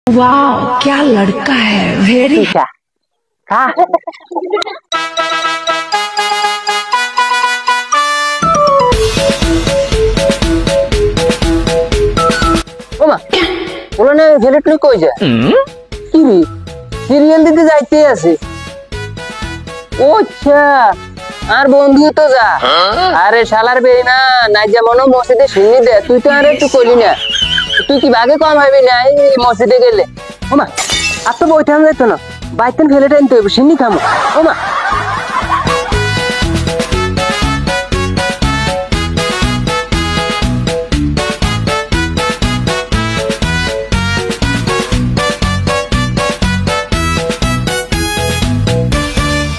वाह क्या लड़का है वेरी সিরিয়াল দিতে যাইতে আছে ও আচ্ছা আর বন্ধু তো যা আরে শালার বেইনা নাই যেমন মসজিদে সিন্নি দে তুই তো আর একটু কইলি না তুই কি ভাগে কম হইবি না এই মসজিদে গেলে ওমা আর তো বইতে আমি যাইতো না বাইতেন ফেলে টাইনতে হইব সিন্নি খামো ওমা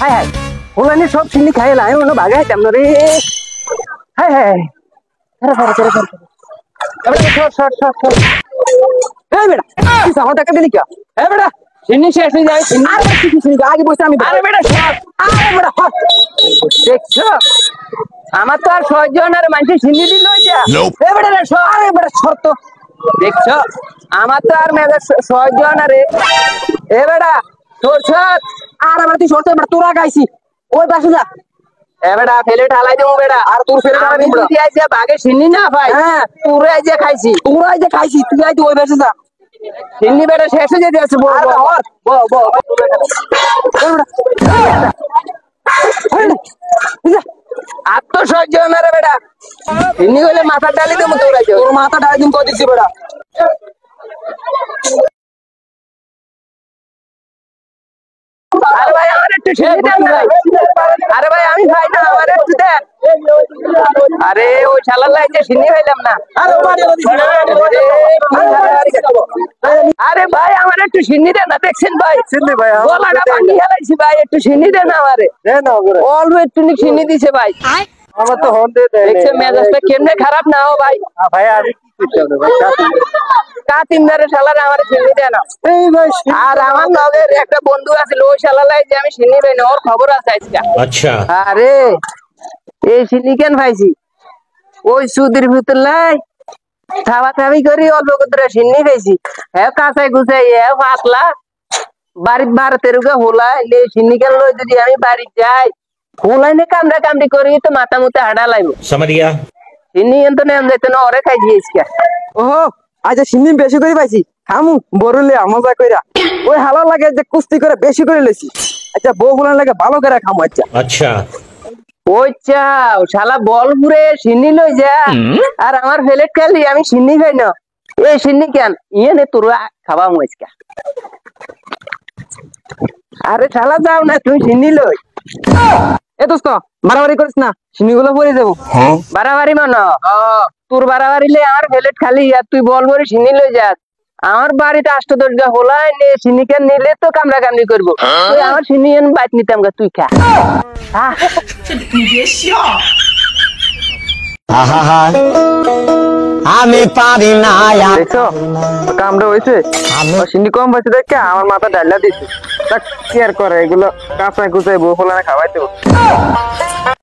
হাই হাই ওলানি সব সিন্নি খাইলা আমি মনে ভাগে আইতাম না রে হাই হাই আরে আরে আরে আরে শর্ট শর্ট শর্ট শর্ট এই বেটা তুই সামনে টাকা দিলি কি এই বেটা সিন্নি শেষ হয়ে যায় সিন্নি আর কিছু সিন্নি আগে বসে আমি আরে বেটা শর্ট আরে বেটা হট দেখছো আমার তো আর 6 জন আর মানুষ সিন্নি দিল যা এই বেটা রে শর্ট আরে বেটা শর্ট তো দেখছো আমার তো আর মেয়ে 6 জন আরে এই বেটা তোর শর্ট আর আমার তুই শর্ট বেটা তোরা গাইছি ওই পাশে যা এ বেটা ফেলে ঢালাই দেবো বেটা আর তোর ফেলে ঢালাই দিবি তুই আইছে বাগে সিন্নি না ভাই হ্যাঁ তোরা আইছে খাইছি তুই আইছে ওই পাশে যা সিন্নি বেটা শেষ হয়ে যেতে আছে বল বল আত্মসহ্য না রে বেটা সিন্নি হলে মাথা ডালি দেবো তোর আইছে তোর মাথা ডালি দিম কই দিছি বেটা আরে ভাই আমার একটু সিন্নি দেন ভাই আরে ভাই আমি খাই না আমার একটু দেন আরে ওই শালার লাইতে সিন্নি খাইলাম না আরে ভাই আমার একটু সিন্নি দেন না দেখছেন ভাই সিন্নি ভাই গলাটা ভাঙি হেলাইছি ভাই একটু সিন্নি দেন আমারে দেন অল্প একটু সিন্নি দিছে ভাই আমার তো হন দে দেখছেন মেজাজটা কেমনে খারাপ না ও ভাই ভাই আমি কি করতে ভাই কাতিমদারে শালারে আমার সিন্নি দেন না এই ভাই আর আমার লগের একটা বন্ধু আছে ওই শালার লাই যে আমি সিন্নি পাই না ওর খবর আছে আজকে আচ্ছা আরে এই সিন্নি কেন ভাইছি ওই সুদির ভিতর লাই খাওয়া খাবি করি অল্প করে সিন্নি পাইছি হ্যাঁ কাঁচাই গুছাই হ্যাঁ পাতলা বাড়ির 12-13 হোলাই লে সিন্নি কেন লই যদি আমি বাড়ি যাই হোলাই নে কামড়া কামড়ি করি তো মাথা মুতে হাডা লাইব সমরিয়া সিন্নি এত নেম যাইতো না ওরে খাই দিয়েছি ওহো আজ সিন্নি বেশি করে পাইছি খামু বড়লে মজা কইরা ওই হালা লাগে যে কুস্তি করে বেশি করে লইছি আচ্ছা বউ গুলান লাগে ভালো করে খামু আচ্ছা আচ্ছা ওই চাও শালা বল পুরে সিন্নি লই যা আর আমার ফেলেট খালি আমি সিন্নি খাই না এই সিন্নি কেন ইয়ে নে তোর খাবা মুইসকা আরে শালা যাও না তুই সিন্নি লই এ দোস্ত বাড়াবাড়ি করিস না সিন্নি গুলো পড়ে যাবো বাড়াবাড়ি মানো তোর বাড়াবাড়ি লে আমার ফেলেট খালি আর তুই বল ভরে সিন্নি লই যা আমার বাড়িতে 8-10 হোলাই নে সিন্নি কেন নিলে তো কামড়া কামড়ি করবো তুই আমার সিন্নি এনে বাইট নিতাম গা তুই খা আমি পারি না দেখছো কামড়া হয়েছে সিন্নি কম পাইছে দেখে আমার মাথা ডাইলা দিচ্ছে কি আর করে এগুলো কাঁচা কুচাই বউ ফোলানে খাওয়াই দেবো